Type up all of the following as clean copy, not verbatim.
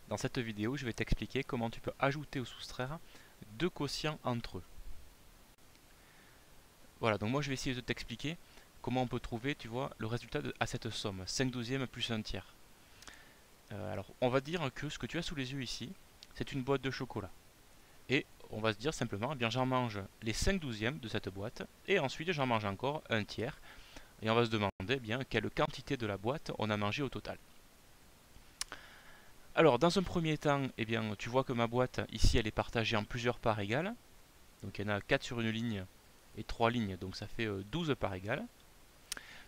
Dans cette vidéo, je vais t'expliquer comment tu peux ajouter ou soustraire deux quotients entre eux. Voilà, donc moi je vais essayer de t'expliquer comment on peut trouver, tu vois, le résultat à cette somme, 5 douzièmes plus un tiers. Alors, on va dire que ce que tu as sous les yeux ici, c'est une boîte de chocolat. Et on va se dire simplement, eh bien j'en mange les 5 douzièmes de cette boîte, et ensuite j'en mange encore un tiers, et on va se demander eh bien quelle quantité de la boîte on a mangé au total. Alors, dans un premier temps, eh bien, tu vois que ma boîte, ici, elle est partagée en plusieurs parts égales. Donc, il y en a 4 sur une ligne et 3 lignes, donc ça fait 12 parts égales.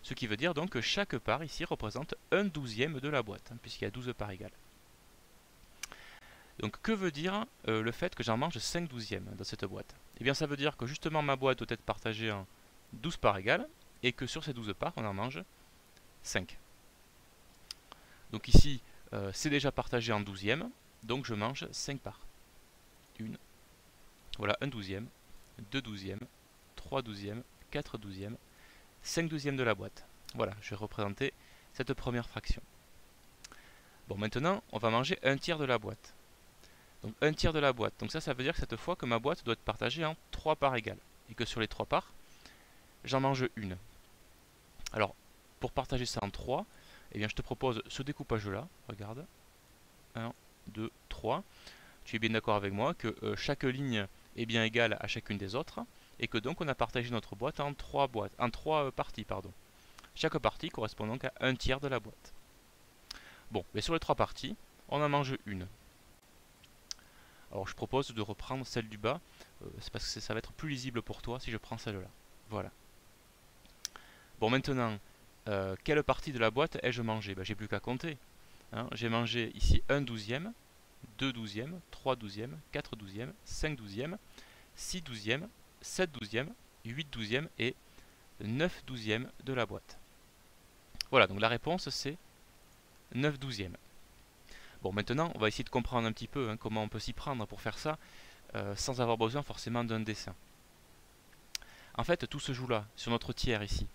Ce qui veut dire donc que chaque part ici représente un douzième de la boîte, puisqu'il y a 12 parts égales. Donc, que veut dire le fait que j'en mange 5 douzièmes dans cette boîte? Eh bien, ça veut dire que justement ma boîte doit être partagée en 12 parts égales, et que sur ces 12 parts, on en mange 5. Donc ici, c'est déjà partagé en douzièmes, donc je mange 5 parts. Une, voilà, un douzième, 2 douzièmes, 3 douzièmes, 4 douzièmes, 5 douzièmes de la boîte. Voilà, je vais représenter cette première fraction. Bon, maintenant, on va manger un tiers de la boîte. Donc un tiers de la boîte. Donc ça veut dire que cette fois que ma boîte doit être partagée en 3 parts égales. Et que sur les 3 parts, j'en mange une. Alors, pour partager ça en 3, eh bien, je te propose ce découpage-là. Regarde. 1, 2, 3. Tu es bien d'accord avec moi que chaque ligne est bien égale à chacune des autres et que donc on a partagé notre boîte en trois parties, pardon. Chaque partie correspond donc à un tiers de la boîte. Bon, mais sur les 3 parties, on en mange une. Alors je propose de reprendre celle du bas, c'est parce que ça va être plus lisible pour toi si je prends celle-là. Voilà. Bon, maintenant, quelle partie de la boîte ai-je mangé? J'ai plus qu'à compter. Hein. J'ai mangé ici un douzième, 2 douzièmes, 3 douzièmes, 4 douzièmes, 5 douzièmes, 6 douzièmes, 7 douzièmes, 8 douzièmes et 9 douzièmes de la boîte. Voilà, donc la réponse c'est 9 douzièmes. Bon, maintenant, on va essayer de comprendre un petit peu comment on peut s'y prendre pour faire ça, sans avoir besoin forcément d'un dessin. En fait, tout se joue là, sur notre tiers ici.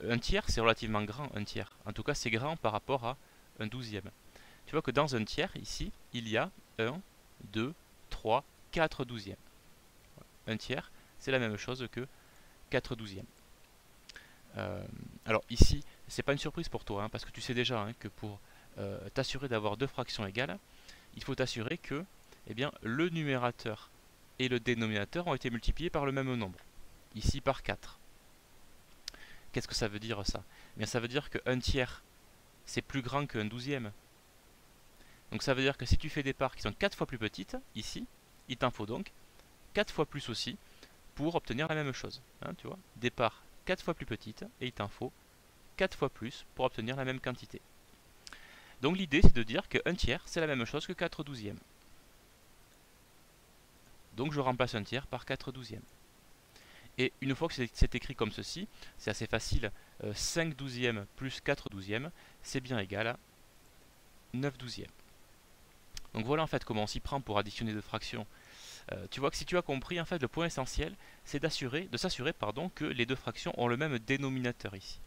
Un tiers, c'est relativement grand, un tiers. En tout cas, c'est grand par rapport à un douzième. Tu vois que dans un tiers, ici, il y a 1, 2, 3, 4 douzièmes. Un tiers, c'est la même chose que 4 douzièmes. Alors ici, c'est pas une surprise pour toi, parce que tu sais déjà que pour t'assurer d'avoir deux fractions égales, il faut t'assurer que eh bien, le numérateur et le dénominateur ont été multipliés par le même nombre. Ici par 4. Qu'est-ce que ça veut dire ça? Eh bien, ça veut dire qu'un tiers, c'est plus grand qu'un douzième. Donc ça veut dire que si tu fais des parts qui sont 4 fois plus petites, ici, il t'en faut donc 4 fois plus aussi pour obtenir la même chose. Tu vois, des parts 4 fois plus petites et il t'en faut 4 fois plus pour obtenir la même quantité. Donc l'idée c'est de dire qu'un tiers c'est la même chose que 4 douzièmes. Donc je remplace un tiers par 4 douzièmes. Et une fois que c'est écrit comme ceci, c'est assez facile, 5 douzièmes plus 4 douzièmes, c'est bien égal à 9 douzièmes. Donc voilà en fait comment on s'y prend pour additionner deux fractions. Tu vois que si tu as compris, en fait, le point essentiel, c'est de s'assurer que les deux fractions ont le même dénominateur ici.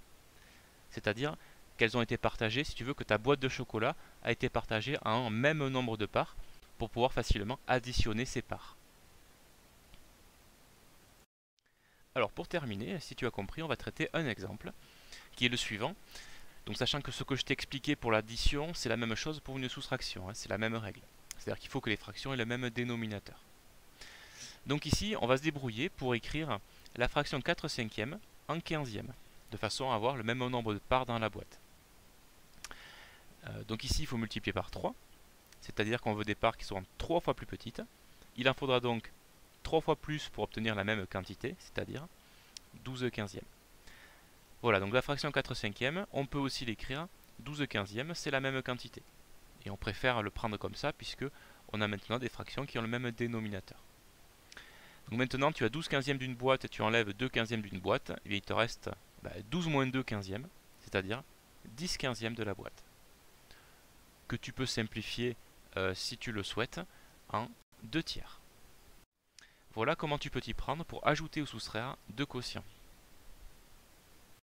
C'est-à-dire qu'elles ont été partagées, si tu veux, que ta boîte de chocolat a été partagée en un même nombre de parts pour pouvoir facilement additionner ces parts. Alors pour terminer, si tu as compris, on va traiter un exemple qui est le suivant. Donc sachant que ce que je t'ai expliqué pour l'addition, c'est la même chose pour une soustraction, c'est la même règle. C'est-à-dire qu'il faut que les fractions aient le même dénominateur. Donc ici, on va se débrouiller pour écrire la fraction 4 cinquièmes en 15e, de façon à avoir le même nombre de parts dans la boîte. Donc ici, il faut multiplier par 3, c'est-à-dire qu'on veut des parts qui sont 3 fois plus petites. Il en faudra donc 3 fois plus pour obtenir la même quantité, c'est-à-dire 12 quinzièmes. Voilà, donc la fraction 4 cinquièmes, on peut aussi l'écrire 12 quinzièmes, c'est la même quantité. Et on préfère le prendre comme ça, puisque on a maintenant des fractions qui ont le même dénominateur. Donc maintenant, tu as 12 quinzièmes d'une boîte et tu enlèves 2 quinzièmes d'une boîte, et il te reste 12 moins 2 quinzièmes, c'est-à-dire 10 quinzièmes de la boîte. Que tu peux simplifier, si tu le souhaites, en 2 tiers. Voilà comment tu peux t'y prendre pour ajouter ou soustraire deux quotients.